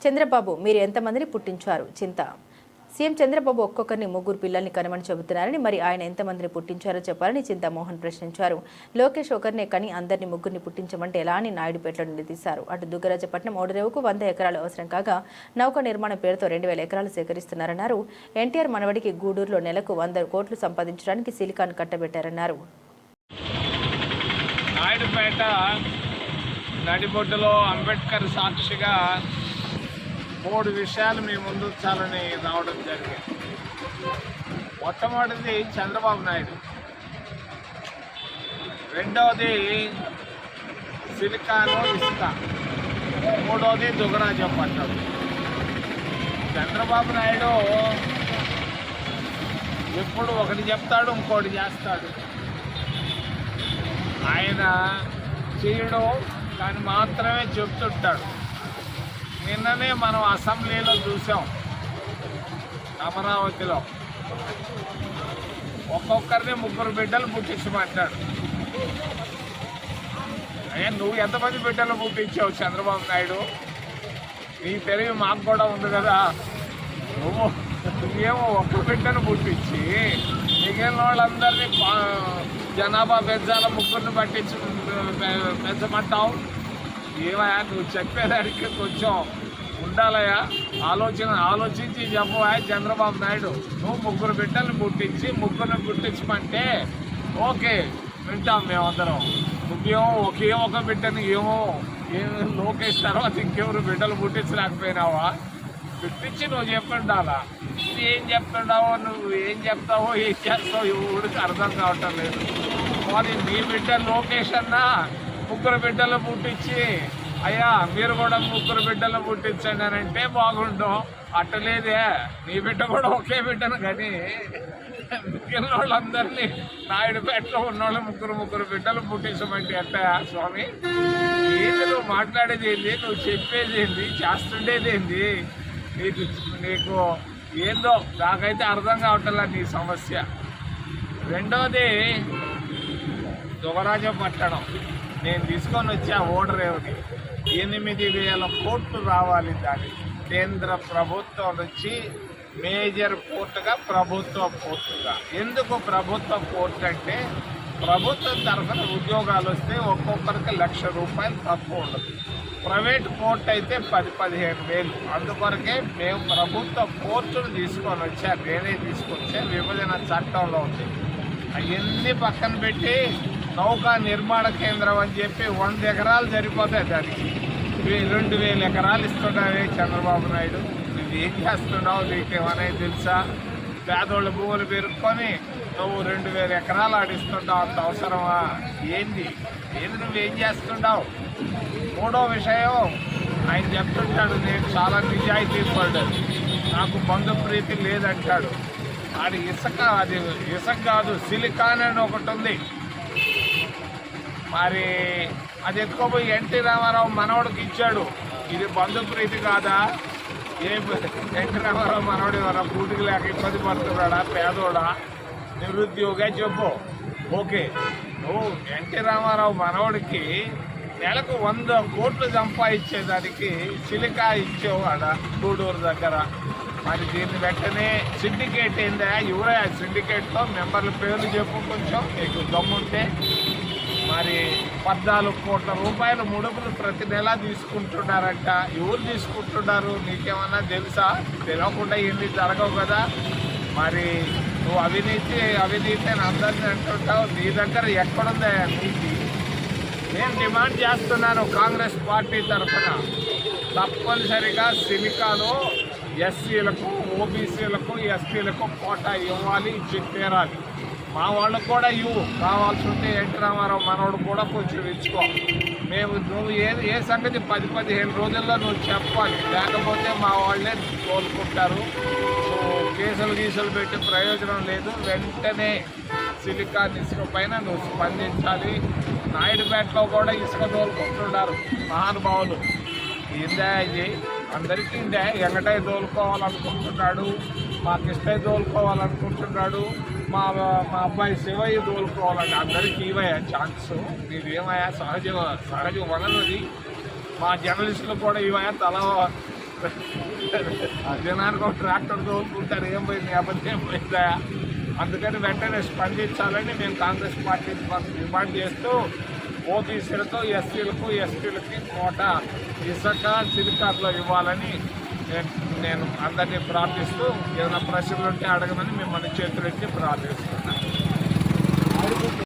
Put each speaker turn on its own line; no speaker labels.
చంద్రబాబు మీరు ఎంతమందిని పుట్టించారు చింత. సీఎం చంద్రబాబు ఒక్కొక్కరిని ముగ్గురు పిల్లల్ని కనమని చెబుతున్నారని, మరి ఆయన ఎంతమందిని పుట్టించారో చెప్పాలని చింతామోహన్ ప్రశ్నించారు. లోకేష్ ఒకరినే కని అందరినీ ముగ్గురిని పుట్టించమంటే ఎలా అని నాయుడుపేటలో నిలదీశారు. అటు దుగ్గరాజపట్నం ఓడరేవుకు 100 ఎకరాలు అవసరం కాగా నౌక నిర్మాణం పేరుతో 2000 ఎకరాలు సేకరిస్తున్నారన్నారు. ఎన్టీఆర్ మనవడికి గూడూరులో నెలకు 100 కోట్లు సంపాదించడానికి సిలికాన్ కట్టబెట్టారన్నారు.
నాయుడుపేట నడిబొడ్డులో అంబేద్కర్ సాక్షిగా 3 విషయాలు మీ ముందు చాలని రావడం జరిగింది. మొట్టమొదటిది చంద్రబాబు నాయుడు, రెండవది సిలికాను ఇసుక, మూడవది దుగ్గరాజపట్నం. చంద్రబాబు నాయుడు ఎప్పుడు ఒకటి చెప్తాడు, ఇంకోటి చేస్తాడు. ఆయన చేయడం కానీ మాత్రమే చెప్తుంటాడు. నిన్ననే మనం అసెంబ్లీలో చూసాం, అమరావతిలో ఒక్కొక్కరిని 3 బిడ్డలు పుట్టించమంటాడు. అయ్యా, నువ్వు ఎంతమంది బిడ్డలు పుట్టించావు చంద్రబాబు నాయుడు? నీ తెలివి మాకు కూడా ఉంది కదా. నువ్వేమో ఒక్క బిడ్డను పుట్టించి మిగిలిన వాళ్ళందరినీ జనాభా పెంచాల 3ని పెంచమంటావు. ఏమయ్యా, నువ్వు చెప్పేదానికి కొంచెం ఉండాలయ్యా, ఆలోచించి చెప్పవా చంద్రబాబు నాయుడు. నువ్వు 3 బిడ్డలను పుట్టించి 3ని పుట్టించమంటే ఓకే, వింటాం మేమందరం. నువ్వేమో ఒక బిడ్డని ఏమో లోకేష్ తర్వాత ఇంకెవరు బిడ్డలు పుట్టించలేకపోయినావా? పుట్టించి నువ్వు చెప్పిండాలా. ఏం చెప్తున్నావో, నువ్వు ఏం చెప్తావో, ఏం చేస్తావో ఎవరికి అర్థం కావటం లేదు. మరి నీ బిడ్డ లోకేష్ అన్నా 3 బిడ్డలు పుట్టించి అయ్యా మీరు కూడా 3 బిడ్డలు పుట్టించండి అని అంటే బాగుంటాం. అట్టలేదే, నీ బిడ్డ కూడా ఒకే బిడ్డను కానీ మిగిలిన వాళ్ళందరినీ నాయుడుపేటలో ఉన్నవాళ్ళు 3 బిడ్డలు పుట్టించమంటే అట్ట స్వామి? ఏంది నువ్వు మాట్లాడేది ఏంది, నువ్వు చెప్పేది ఏంది, చేస్తుండేది ఏంది? నీకు ఏందో నాకైతే అర్థం కావట్లే నీ సమస్య. రెండోది దుగ్గరాజపట్నం నేను తీసుకొని వచ్చా ఓడరేవుని. 8,000 కోట్లు రావాలి దానికి. కేంద్ర ప్రభుత్వం నుంచి మేజర్ పోర్టుగా ప్రభుత్వ పోర్టుగా. ఎందుకు ప్రభుత్వ పోర్టు అంటే ప్రభుత్వం తరఫున ఉద్యోగాలు వస్తే ఒక్కొక్కరికి ₹1,00,000 తక్కువ ఉండదు. ప్రైవేట్ పోర్ట్ అయితే 10-15 వేలు. అందుకొరకే మేము ప్రభుత్వ పోర్టును తీసుకొని వచ్చా. నేనే తీసుకొచ్చా, విభజన చట్టంలో ఉంది. అవన్నీ పక్కన పెట్టి నౌకా నిర్మాణ కేంద్రం అని చెప్పి 100 ఎకరాలు సరిపోతాయి దానికి. 2,000 ఎకరాలు ఇస్తున్నావే చంద్రబాబు నాయుడు, నువ్వేం చేస్తున్నావు? నీకేమనే తెలుసా? పేదోళ్ళ భూములు పెరుక్కొని నువ్వు 2,000 ఎకరాలు ఆడిస్తుంటావు. అంత అవసరమా? ఏంది నువ్వేం చేస్తున్నావు? మూడో విషయం, ఆయన చెప్తుంటాడు నేను చాలా నిజాయితీ పడ్డాడు, నాకు బంధుప్రీతి లేదంటాడు. అది ఇసుక కాదు, సిలికాన్ అని ఒకటి ఉంది. మరి అది ఎత్తుకోపోయి ఎన్టీ రామారావు మనవడికి ఇచ్చాడు. ఇది బంధుప్రీతి కాదా? ఎన్టీ రామారావు మనవడు ఎవరా? పూటికి లేక ఇబ్బంది పడుతున్నాడా? పేదోడా? నిరుద్యోగా? చెప్పు. ఓకే, నువ్వు ఎన్టీ రామారావు మనవడికి నెలకు 100 కోట్లు సంపాదించేదానికి సిలికా ఇచ్చేవాడ గూడూరు దగ్గర. మరి దీన్ని వెంటనే సిండికేట్ ఏందా? ఎవరే ఆ సిండికేట్లో మెంబర్ల పేర్లు చెప్పు కొంచెం, నీకు దమ్ముంటే. మరి 14 కోట్ల రూపాయలు ముడుపులు ప్రతి నెల తీసుకుంటున్నారంట. ఎవరు తీసుకుంటున్నారు నీకేమన్నా తెలుసా? తెలియకుండా ఏంటి జరగవు కదా. మరి నువ్వు అవినీతి అని అందరినీ అంటుంటావు. నీ దగ్గర ఎక్కడుందా నీతి? నేను డిమాండ్ చేస్తున్నాను కాంగ్రెస్ పార్టీ తరఫున, తప్పనిసరిగా సిలికాలో ఎస్సీలకు, ఓబీసీలకు, ఎస్టీలకు కోటా ఇవ్వాలి, ఇచ్చి తీరాలి. మా వాళ్ళకు కూడా ఇవ్వు, కావాల్సి ఉంటే ఎన్టీ రామారావు మనోడు కూడా కొంచెం ఇచ్చుకో. నువ్వు ఏ సంగతి 10-15 రోజుల్లో నువ్వు చెప్పాలి, లేకపోతే మా వాళ్ళే కోలుకుంటారు. కేసులు పెట్టి ప్రయోజనం లేదు. వెంటనే సిలికాన్ ఇసుక పైన నువ్వు స్పందించాలి. నాయుడుపేటలో కూడా ఇసుక తోలుకుంటున్నారు మహానుభావులు. ఏందా ఇది? అందరికీ ఇందే. వెంకటయ్య తోలుకోవాలనుకుంటున్నాడు, మా కృష్ణయ్య తోలుకోవాలనుకుంటున్నాడు, మా అబ్బాయి శివయ్య తోలుకోవాలండి. అందరికీ ఇవయ్యా ఛాన్స్. నీవేమయ్యా సహజ వనరుది. మా జర్నలిస్టులు కూడా ఇవయ్యా జనానికి ఒక ట్రాక్టర్ తోలుకుంటారు, ఏం పోయింది అబద్ధం ఏం పోయిందా? అందుకని వెంటనే స్పందించాలని మేము కాంగ్రెస్ పార్టీ డిమాండ్ చేస్తూ ఓబీసీలతో ఎస్సీలకు ఎస్టీలకి కోట ఇసుక సిలికాట్లో ఇవ్వాలని నేను అందరినీ ప్రార్థిస్తూ ఏమైనా ప్రశ్నలు ఉంటే అడగమని మిమ్మల్ని చేతులెత్తి ప్రార్థిస్తున్నాను.